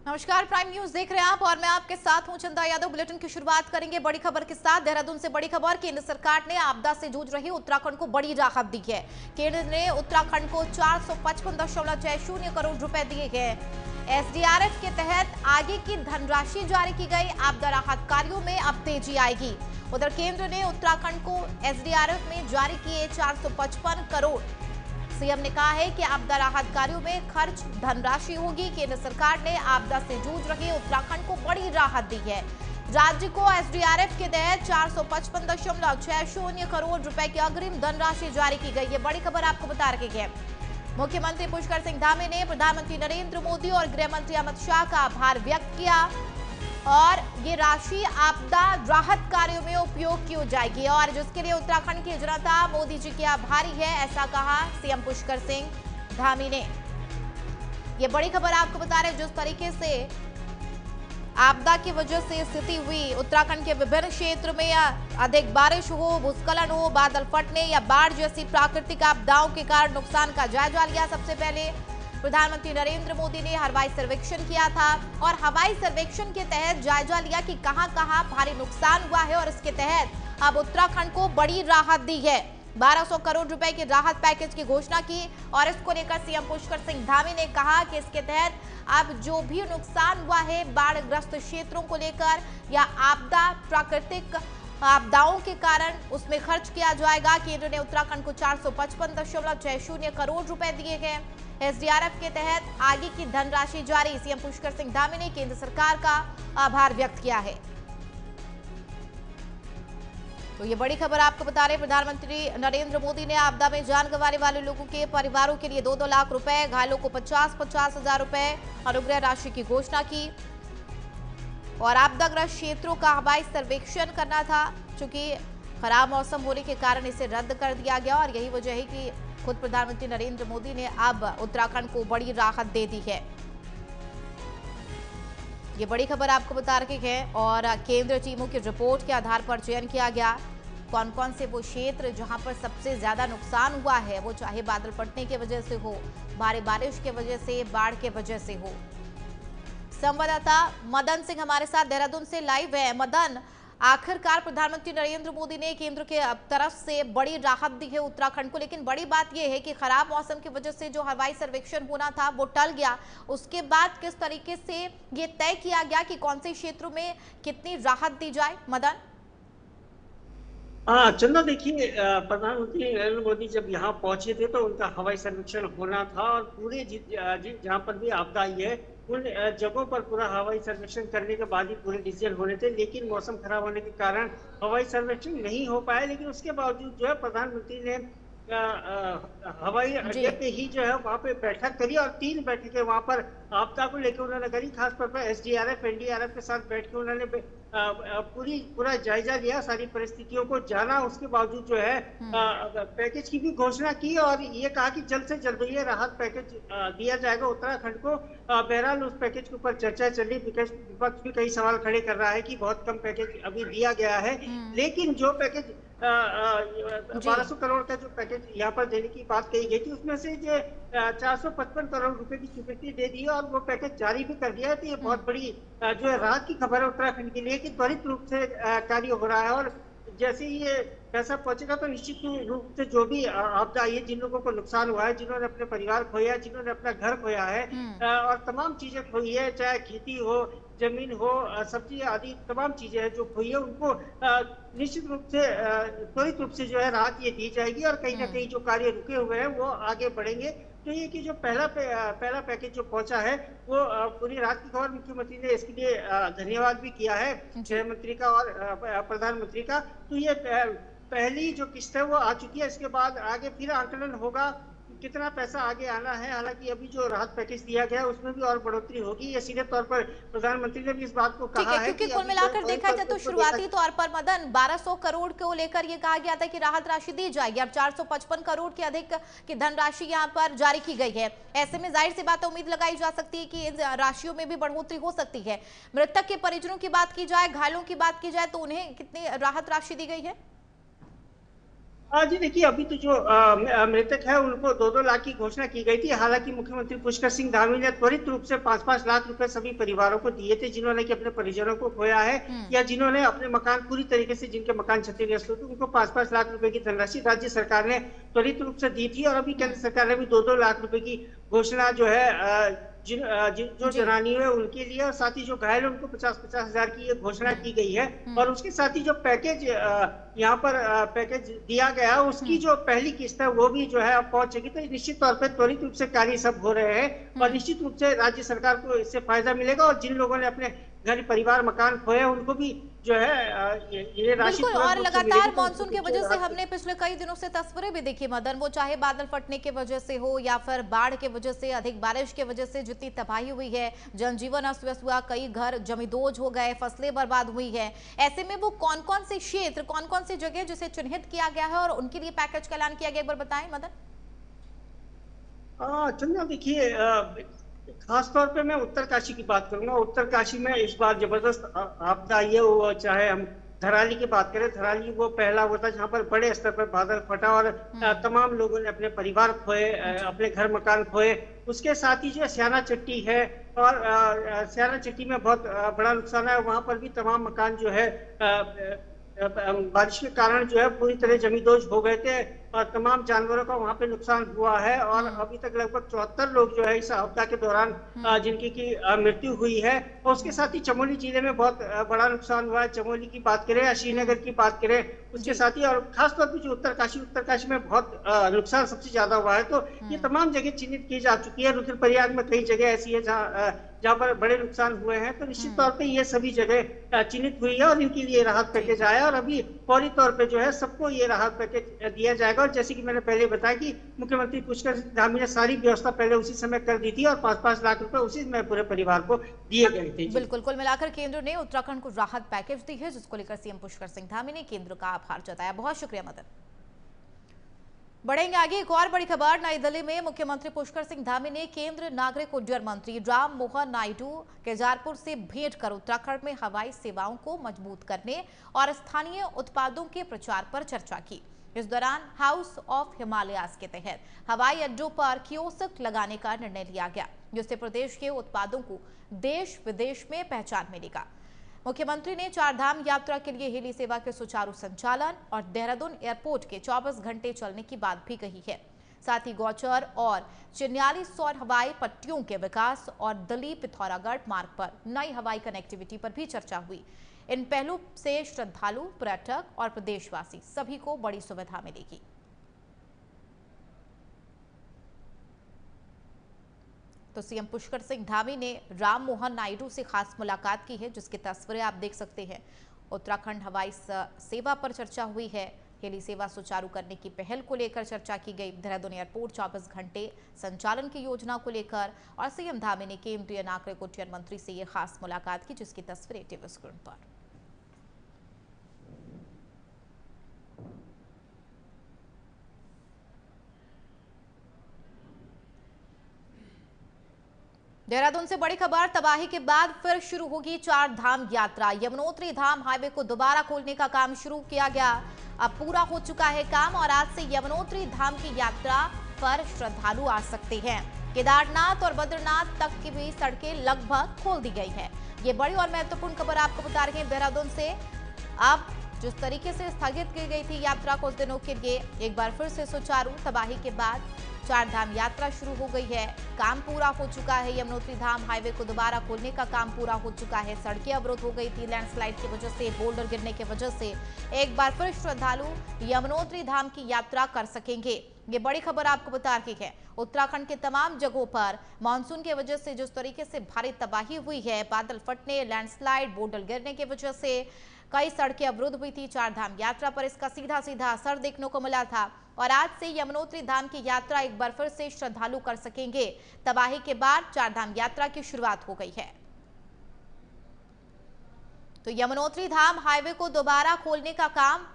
नमस्कार, prime news देख रहे हैं आप और मैं आपके साथ हूं चंदा यादव। बुलेटिन की शुरुआत करेंगे बड़ी खबर के साथ। देहरादून से बड़ी खबर, केंद्र सरकार ने आपदा से जूझ रही उत्तराखंड को बड़ी राहत दी है। केंद्र ने उत्तराखंड को 455.60 करोड़ रुपए दिए गए। एसडीआरएफ के तहत आगे की धनराशि जारी की गई। आपदा राहत कार्यों में अब तेजी आएगी। उधर केंद्र ने उत्तराखंड को एसडीआरएफ में जारी किए 455 करोड़। सीएम ने कहा है कि आपदा राहत कार्यों में खर्च धनराशि होगी। केंद्र सरकार ने आपदा से जूझ रहे उत्तराखंड को बड़ी राहत दी है। राज्य को एसडीआरएफ के तहत 455.60 करोड़ रुपए की अग्रिम धनराशि जारी की गई है। बड़ी खबर आपको बता रही है। मुख्यमंत्री पुष्कर सिंह धामी ने प्रधानमंत्री नरेंद्र मोदी और गृह मंत्री अमित शाह का आभार व्यक्त किया और ये राशि आपदा राहत कार्यों में उपयोग की जाएगी और जिसके लिए उत्तराखंड की जनता मोदी जी की आभारी है, ऐसा कहा सीएम पुष्कर सिंह धामी ने। ये बड़ी खबर आपको बता रहे हैं। जिस तरीके से आपदा की वजह से स्थिति हुई उत्तराखंड के विभिन्न क्षेत्र में, या अधिक बारिश हो, भूस्खलन हो, बादल फटने या बाढ़ जैसी प्राकृतिक आपदाओं के कारण नुकसान का जायजा लिया। सबसे पहले प्रधानमंत्री नरेंद्र मोदी ने हवाई सर्वेक्षण किया था और हवाई सर्वेक्षण के तहत जायजा लिया कि कहां-कहां भारी नुकसान हुआ है और इसके तहत अब उत्तराखंड को बड़ी राहत दी है। 1200 करोड़ रुपए के राहत पैकेज की घोषणा की और इसको लेकर सीएम पुष्कर सिंह धामी ने कहा कि इसके तहत अब जो भी नुकसान हुआ है बाढ़ग्रस्त क्षेत्रों को लेकर या आपदा प्राकृतिक आपदाओं के कारण उसमें खर्च किया जाएगा। केंद्र ने उत्तराखंड को 455.60 करोड़ रुपए दिए हैं। एसडीआरएफ के तहत आगे की धनराशि जारी। सीएम पुष्कर सिंह धामी ने केंद्र सरकार का आभार व्यक्त किया है। तो ये बड़ी खबर आपको बता रहे, प्रधानमंत्री नरेंद्र मोदी ने आपदा में जान गंवाने वाले लोगों के परिवारों के लिए 2-2 लाख रुपए, घायलों को 50-50 हजार रुपए अनुग्रह राशि की घोषणा की और आपदाग्रस्त क्षेत्रों का हवाई सर्वेक्षण करना था। चूंकि खराब मौसम होने के कारण इसे रद्द कर दिया गया और यही वजह है कि खुद प्रधानमंत्री नरेंद्र मोदी ने अब उत्तराखंड को बड़ी राहत दे दी है। ये बड़ी खबर आपको बता रही है और केंद्रीय टीमों की रिपोर्ट के आधार पर चयन किया गया कौन कौन से वो क्षेत्र जहां पर सबसे ज्यादा नुकसान हुआ है, वो चाहे बादल फटने की वजह से हो, भारी बारिश की वजह से, बाढ़ के वजह से हो। संवाददाता मदन सिंह हमारे साथ देहरादून से लाइव है। मदन, आखिरकार प्रधानमंत्री नरेंद्र मोदी ने केंद्र के तरफ से बड़ी राहत दी है उत्तराखंड को, लेकिन बड़ी बात यह है कि खराब मौसम की वजह से जो हवाई सर्वेक्षण होना था वो टल गया। उसके बाद किस तरीके से ये तय किया गया कि कौन से क्षेत्रों में कितनी राहत दी जाए? मदन, चंदा देखिए, प्रधानमंत्री नरेंद्र मोदी जब यहाँ पहुंचे थे तो उनका हवाई सर्वेक्षण होना था और पूरे जहाँ पर भी आपदा आई है उन जगहों पर पूरा हवाई सर्वेक्षण करने के बाद ही पूरे डिसीजन होने थे, लेकिन मौसम खराब होने के कारण हवाई सर्वेक्षण नहीं हो पाया। लेकिन उसके बावजूद जो है प्रधानमंत्री ने हवाई अड्डे पे ही जो है वहाँ पे बैठक करी और 3 बैठकें वहाँ पर आपदा को लेकर उन्होंने करी। खासतौर पर एसडीआरएफ एनडीआरएफ के साथ बैठ के उन्होंने पूरा जायजा लिया, सारी परिस्थितियों को जाना। उसके बावजूद जो है पैकेज की भी घोषणा की और ये कहा कि जल्द से जल्द ये राहत पैकेज दिया जाएगा उत्तराखंड को। बहरहाल उस पैकेज के ऊपर चर्चा चली, विपक्ष भी कई सवाल खड़े कर रहा है कि बहुत कम पैकेज अभी दिया गया है, लेकिन जो पैकेज 1200 करोड़ का जो पैकेज यहाँ पर देने की बात कही गई थी उसमें से जो 455 करोड़ रुपए की स्वीकृति दे दी है और वो पैकेज जारी भी कर दिया है। तो ये बहुत बड़ी जो है राहत की खबर है उत्तराखंड के लिए कि त्वरित रूप से कार्य हो रहा है और जैसे ही ये पैसा पहुंचेगा तो निश्चित रूप से जो भी आपदा आई है, जिन लोगों को नुकसान हुआ है, जिन्होंने अपने परिवार खोया है, जिन्होंने अपना घर खोया है और तमाम चीजें खोई है, चाहे खेती हो, जमीन हो, सब्जी आदि तमाम चीजें हैं जो खोई है, उनको निश्चित रूप से त्वरित रूप से जो है राहत ये दी जाएगी और कहीं ना कहीं जो कार्य रुके हुए हैं वो आगे बढ़ेंगे। तो ये कि जो पहला पैकेज जो पहुंचा है वो पूरी रात की खबर, मुख्यमंत्री ने इसके लिए धन्यवाद भी किया है गृह मंत्री का और प्रधानमंत्री का। तो ये पहली जो किस्त है वो आ चुकी है। इसके बाद आगे फिर आकलन होगा कितना पैसा आगे आना है। हालांकि अभी जो राहत पैकेज दिया गया है उसमें भी और बढ़ोतरी होगी, ये सीधे तौर पर प्रधानमंत्री ने भी इस बात को कहा है। क्योंकि कुल मिलाकर देखा जाए तो शुरुआती तौर पर मदन 1200 करोड़ को लेकर ये कहा गया था कि राहत राशि दी जाएगी। अब 455 करोड़ के अधिक की धनराशि यहाँ पर जारी की गई है। ऐसे में जाहिर सी बात उम्मीद लगाई जा सकती है कि इन राशियों में भी बढ़ोतरी हो सकती है। मृतक के परिजनों की बात की जाए, घायलों की बात की जाए तो उन्हें कितनी राहत राशि दी गई है? जी देखिए, अभी तो जो मृतक है उनको 2-2 लाख की घोषणा की गई थी। हालांकि मुख्यमंत्री पुष्कर सिंह धामी ने त्वरित रूप से 5-5 लाख रुपए सभी परिवारों को दिए थे, जिन्होंने कि अपने परिजनों को खोया है हम्म। या जिन्होंने अपने मकान पूरी तरीके से, जिनके मकान क्षतिग्रस्त हुए थे, उनको 5-5 लाख रुपए की धनराशि राज्य सरकार ने त्वरित रूप से दी थी। और अभी केंद्र हम्म। सरकार ने भी 2-2 लाख रुपए की घोषणा जो है जो जी। जनानी है उनके लिए, और साथ ही जो घायल है उनको 50-50 हजार की ये घोषणा हम्म। की गई है। हम्म। और उसके साथ ही जो पैकेज यहाँ पर पैकेज दिया गया, उसकी हम्म। जो पहली किस्त है वो भी जो है अब पहुंचेगी। तो निश्चित तौर पर त्वरित रूप से कार्य सब हो रहे हैं और हम्म। निश्चित रूप से राज्य सरकार को इससे फायदा मिलेगा। और जिन लोगों ने अपने घर परिवार मकान खोए उनको भी जो है ये राशि बिल्कुल। तुरंत और रूप से मिलेगी, लगातार तो निश्चित मानसून की रूप से वजह से राहत हमने पिछले कई दिनों से तस्वीरें भी देखी मदन, वो चाहे बादल फटने की वजह से हो या फिर बाढ़ की वजह से, अधिक बारिश की वजह से जितनी तबाही हुई है, जनजीवन अस्त व्यस्त हुआ, कई घर जमींदोज हो गए, फसलें बर्बाद हुई है। ऐसे में वो कौन कौन से क्षेत्र, कौन कौन सी जगह जिसे चिन्हित किया गया है और उनके लिए पैकेज का ऐलान किया गया, एक बार बताएं मदन। चंदा देखिए, खास तौर पे मैं उत्तरकाशी की बात करूंगा। उत्तरकाशी में इस बार जबरदस्त आपदा आई है। वो चाहे हम धराली की बात करें, धराली वो पहला हुआ था जहां पर बड़े स्तर पर बादल फटा और हम्म। तमाम लोगों ने अपने परिवार खोए, जी। अपने घर मकान खोए। उसके साथ ही जो स्याना चट्टी है, और स्याना चट्टी में बहुत बड़ा नुकसान है। वहां पर भी तमाम मकान जो है बारिश के कारण जो है पूरी तरह हम्म। जमींदोज हो गए थे और तमाम जानवरों का वहां पे नुकसान हुआ है। और हम्म। अभी तक लगभग 74 लोग जो है इस आपदा के दौरान हम्म। जिनकी की मृत्यु हुई है। और उसके हम्म। साथ ही चमोली जिले में बहुत बड़ा नुकसान हुआ है। चमोली की बात करें या श्रीनगर हम्म। की बात करें, उसके जी। साथ ही और खास तौर पर जो उत्तरकाशी में बहुत नुकसान सबसे ज्यादा हुआ है। तो ये हम्म। तमाम जगह चिन्हित की जा चुकी है। रुद्रप्रयाग में कई जगह ऐसी है जहाँ पर बड़े नुकसान हुए हैं। तो निश्चित हम्म। तौर पे ये सभी जगह चिन्हित हुई है और इनके लिए राहत जी। पैकेज आया। और अभी फौरी तौर पे जो है सबको ये राहत पैकेज दिया जाएगा। और जैसे कि मैंने पहले बताया कि मुख्यमंत्री पुष्कर सिंह धामी ने सारी व्यवस्था पहले उसी समय कर दी थी और 5-5 लाख रुपए उसी समय पूरे परिवार को दिए गए थे। जी। बिल्कुल। कुल मिलाकर केंद्र ने उत्तराखंड को राहत पैकेज दी है, जिसको लेकर सीएम पुष्कर सिंह धामी ने केंद्र का आभार जताया। बहुत शुक्रिया मदन। बढ़ेंगे आगे, एक और बड़ी खबर। नई दिल्ली में मुख्यमंत्री पुष्कर सिंह धामी ने केंद्र नागरिक उड्डयन मंत्री राम मोहन नायडू केजारपुर से भेंट कर उत्तराखंड में हवाई सेवाओं को मजबूत करने और स्थानीय उत्पादों के प्रचार पर चर्चा की। इस दौरान हाउस ऑफ हिमालयाज के तहत हवाई अड्डों पर कियोस्क लगाने का निर्णय लिया गया, जिससे प्रदेश के उत्पादों को देश विदेश में पहचान मिलेगा। मुख्यमंत्री ने चार धाम यात्रा के लिए हेली सेवा के सुचारू संचालन और देहरादून एयरपोर्ट के 24 घंटे चलने की बात भी कही है। साथ ही गौचर और चिन्याली सौर हवाई पट्टियों के विकास और दिल्ली पिथौरागढ़ मार्ग पर नई हवाई कनेक्टिविटी पर भी चर्चा हुई। इन पहलू से श्रद्धालु, पर्यटक और प्रदेशवासी सभी को बड़ी सुविधा मिलेगी। तो सीएम पुष्कर सिंह धामी ने राम मोहन नायडू से खास मुलाकात की है, जिसकी तस्वीरें आप देख सकते हैं। उत्तराखंड हवाई सेवा पर चर्चा हुई है, हेली सेवा सुचारू करने की पहल को लेकर चर्चा की गई, देहरादून एयरपोर्ट 24 घंटे संचालन की योजना को लेकर, और सीएम धामी ने केंद्रीय नागरिक उड्डयन मंत्री से ये खास मुलाकात की, जिसकी तस्वीरें टीवी स्क्रीन पर। देहरादून से बड़ी खबर। तबाही के बाद फिर शुरू होगी चार धाम यात्रा। यमुनोत्री धाम हाईवे को दोबारा खोलने का काम शुरू किया गया, अब पूरा हो चुका है काम और आज से यमुनोत्री धाम की यात्रा पर श्रद्धालु आ सकते हैं। केदारनाथ और बद्रीनाथ तक की भी सड़कें लगभग खोल दी गई है। ये बड़ी और महत्वपूर्ण खबर आपको बता रहे हैं देहरादून से। अब जिस तरीके से स्थगित की गई थी यात्रा कुछ दिनों के लिए, एक बार फिर से सुचारू, तबाही के बाद चार धाम यात्रा शुरू हो गई है। काम पूरा हो चुका है। यमुनोत्री धाम हाईवे को दोबारा खोलने का काम पूरा हो चुका है। सड़कें अवरुद्ध हो गई थी लैंडस्लाइड की वजह से, बोल्डर गिरने की वजह से। एक बार फिर श्रद्धालु यमुनोत्री धाम की यात्रा कर सकेंगे। ये बड़ी खबर आपको बता रही है। उत्तराखंड के तमाम जगहों पर मानसून की वजह से जिस तरीके से भारी तबाही हुई है, बादल फटने, लैंडस्लाइड, बोल्डर गिरने की वजह से कई सड़कें अवरुद्ध हुई थी। चार धाम यात्रा पर इसका सीधा सीधा असर देखने को मिला था और आज से यमुनोत्री धाम की यात्रा एक बार फिर से श्रद्धालु कर सकेंगे। तबाही के बाद चार धाम यात्रा की शुरुआत हो गई है। तो यमुनोत्री धाम हाईवे को दोबारा खोलने का काम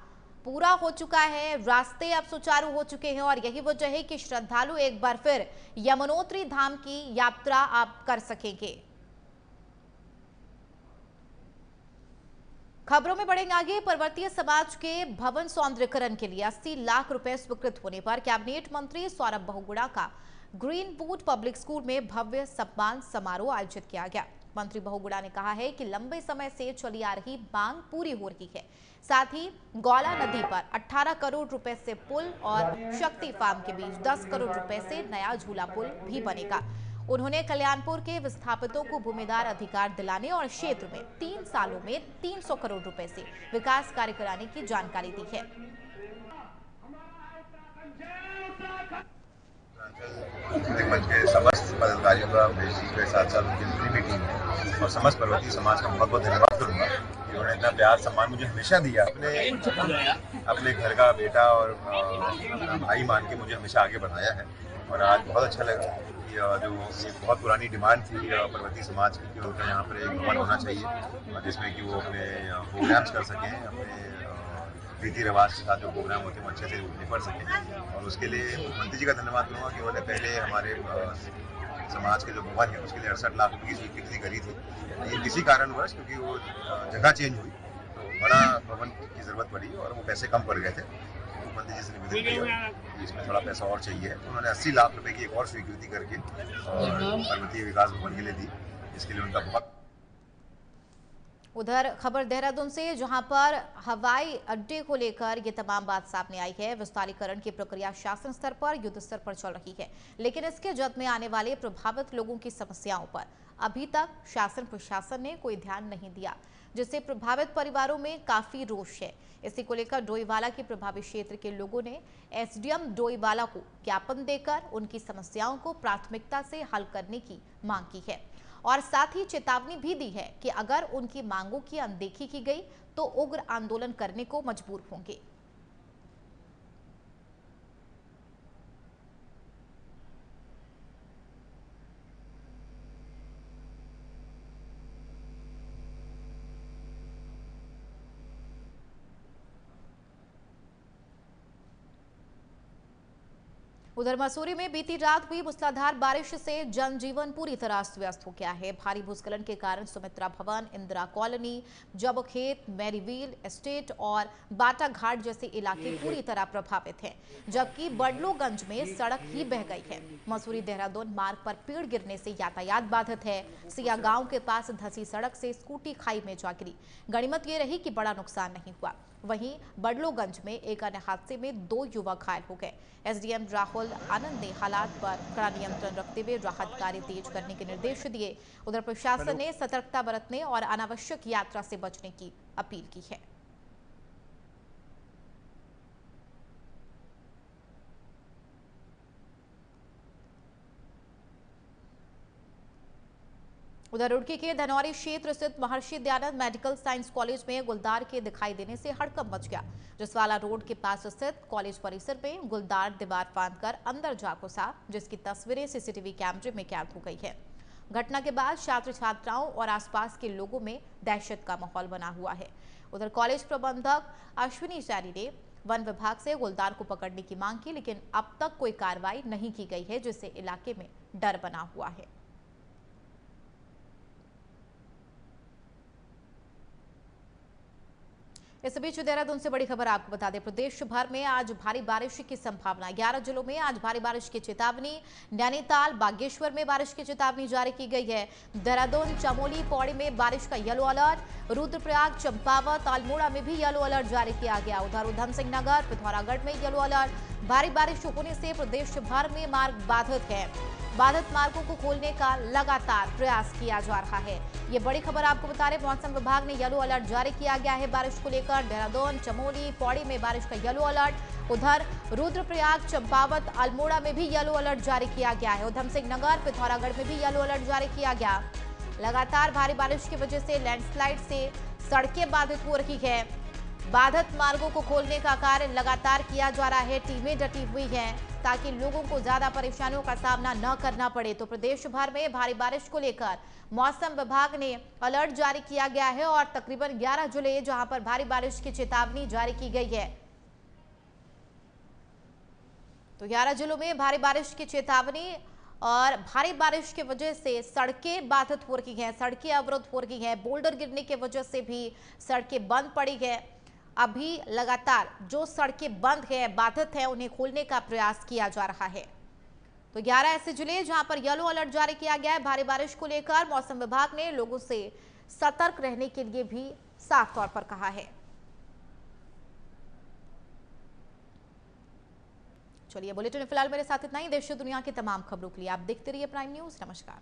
पूरा हो चुका है, रास्ते अब सुचारू हो चुके हैं और यही वजह है कि श्रद्धालु एक बार फिर यमुनोत्री धाम की यात्रा आप कर सकेंगे। खबरों में बढ़ेंगे आगे। पर्वतीय समाज के भवन सौंदर्यीकरण के लिए 80 लाख रुपए स्वीकृत होने पर कैबिनेट मंत्री सौरभ बहुगुणा का ग्रीनवुड पब्लिक स्कूल में भव्य सम्मान समारोह आयोजित किया गया। मंत्री बहुगुणा ने कहा है कि लंबे समय से चली आ रही मांग पूरी हो रही है। साथ ही गौला नदी पर 18 करोड़ रुपए से पुल और शक्ति फार्म के बीच 10 करोड़ रुपए से नया झूला पुल भी बनेगा। उन्होंने कल्याणपुर के विस्थापितों को भूमिदार अधिकार दिलाने और क्षेत्र में 3 सालों में 300 करोड़ रुपए से विकास कार्य कराने की जानकारी दी है। मंच के समस्त पदाधिकारियों का के साथ साथ उनकी जितनी भी टीम है और समस्त पर्वतीय समाज का बहुत बहुत धन्यवाद करूंगा कि उन्होंने इतना प्यार सम्मान मुझे हमेशा दिया। अपने घर का बेटा और भाई मान के मुझे हमेशा आगे बढ़ाया है और आज बहुत अच्छा लगा कि जो एक बहुत पुरानी डिमांड थी पर्वतीय समाज की कि उनका यहाँ पर एक भवन होना चाहिए जिसमें कि वो अपने प्रोग्राम्स कर सकें, अपने रीति रिवाज के साथ जो प्रोग्राम होते हैं वो अच्छे से निपट सकें। और उसके लिए मुख्यमंत्री जी का धन्यवाद करूँगा कि उन्होंने पहले हमारे समाज के जो भवन है उसके लिए 68 लाख रुपये की स्वीकृति करी थी। लेकिन किसी कारणवश क्योंकि वो जगह चेंज हुई तो बड़ा भवन की ज़रूरत पड़ी और वो पैसे कम पड़ गए थे। मुख्यमंत्री जी से निवेदन किया कि इसमें थोड़ा पैसा और चाहिए तो उन्होंने 80 लाख रुपये की एक और स्वीकृति करके और पर्वतीय विकास भवन के लिए दी। इसके लिए उनका बहुत। उधर खबर देहरादून से, जहां पर हवाई अड्डे को लेकर ये तमाम बात सामने आई है। विस्तारीकरण की प्रक्रिया शासन स्तर पर, युद्ध स्तर पर चल रही है, लेकिन इसके जद में आने वाले प्रभावित लोगों की समस्याओं पर अभी तक शासन प्रशासन ने कोई ध्यान नहीं दिया, जिससे प्रभावित परिवारों में काफी रोष है। इसी को लेकर डोईवाला के प्रभावित क्षेत्र के लोगों ने एसडीएम डोईवाला को ज्ञापन देकर उनकी समस्याओं को प्राथमिकता से हल करने की मांग की है और साथ ही चेतावनी भी दी है कि अगर उनकी मांगों की अनदेखी की गई तो उग्र आंदोलन करने को मजबूर होंगे। उधर मसूरी में बीती रात हुई मूसलाधार बारिश से जनजीवन पूरी तरह अस्त व्यस्त हो गया है। भारी भूस्खलन के कारण सुमित्रा भवन, इंदिरा कॉलोनी, जबखेत, मैरीवील एस्टेट और बाटा घाट जैसे इलाके पूरी तरह प्रभावित हैं, जबकि बडलोगंज में सड़क ही बह गई है। मसूरी देहरादून मार्ग पर पेड़ गिरने से यातायात बाधित है। सिया गांव के पास धंसी सड़क से स्कूटी खाई में जा गिरी। गनीमत ये रही कि बड़ा नुकसान नहीं हुआ। वहीं बडलोगंज में एक अन्य हादसे में 2 युवक घायल हो गए। एसडीएम राहुल आनंद ने हालात पर कड़ा नियंत्रण रखते हुए राहत कार्य तेज करने के निर्देश दिए। उधर प्रशासन ने सतर्कता बरतने और अनावश्यक यात्रा से बचने की अपील की है। उधर रुड़की के धनौरी क्षेत्र स्थित Maharshi Dayanand medical science college में गुलदार के दिखाई देने से हड़कंप मच गया। जसवाला रोड के पास स्थित कॉलेज परिसर में गुलदार दीवार फांदकर अंदर जा घुसा, जिसकी तस्वीरें सीसीटीवी कैमरे में कैद हो गई है। घटना के बाद छात्र छात्राओं और आसपास के लोगों में दहशत का माहौल बना हुआ है। उधर कॉलेज प्रबंधक अश्विनी चारी ने वन विभाग से गुलदार को पकड़ने की मांग की, लेकिन अब तक कोई कार्रवाई नहीं की गई है, जिससे इलाके में डर बना हुआ है। इस बीच देहरादून से बड़ी खबर आपको बता दें, प्रदेश भर में आज भारी बारिश की संभावना। 11 जिलों में आज भारी बारिश की चेतावनी। नैनीताल, बागेश्वर में बारिश की चेतावनी जारी की गई है। देहरादून, चमोली, पौड़ी में बारिश का येलो अलर्ट। रुद्रप्रयाग, चंपावत, अल्मोड़ा में भी येलो अलर्ट जारी किया गया। उधर उधम सिंह नगर, पिथौरागढ़ में येलो अलर्ट। भारी बारिश होने से प्रदेश भर में मार्ग बाधित है। बाधित मार्गों को खोलने का लगातार प्रयास किया जा रहा है। ये बड़ी खबर आपको बता रहे, मौसम विभाग ने येलो अलर्ट जारी किया गया है बारिश को लेकर। देहरादून, चमोली, पौड़ी में बारिश का येलो अलर्ट। उधर रुद्रप्रयाग, चंपावत, अल्मोड़ा में भी येलो अलर्ट जारी किया गया है। उधम सिंह नगर, पिथौरागढ़ में भी येलो अलर्ट जारी किया गया। लगातार भारी बारिश की वजह से लैंडस्लाइड से सड़कें बाधित हो रही है। बाधित मार्गों को खोलने का कार्य लगातार किया जा रहा है। टीमें डटी हुई हैं ताकि लोगों को ज्यादा परेशानियों का सामना न करना पड़े। तो प्रदेश भर में भारी बारिश को लेकर मौसम विभाग ने अलर्ट जारी किया गया है और तकरीबन 11 जिले जहां पर भारी बारिश की चेतावनी जारी की गई है। तो 11 जिलों में भारी बारिश की चेतावनी और भारी बारिश की वजह से सड़कें बाधित हो रही हैं, सड़कें अवरुद्ध हो रही हैं। बोल्डर गिरने की वजह से भी सड़कें बंद पड़ी है। अभी लगातार जो सड़कें बंद है, बाधित है, उन्हें खोलने का प्रयास किया जा रहा है। तो 11 ऐसे जिले जहां पर येलो अलर्ट जारी किया गया है भारी बारिश को लेकर। मौसम विभाग ने लोगों से सतर्क रहने के लिए भी साफ तौर पर कहा है। चलिए, बुलेटिन में फिलहाल मेरे साथ इतना ही। देश और दुनिया की तमाम खबरों के लिए आप देखते रहिए प्राइम न्यूज। नमस्कार।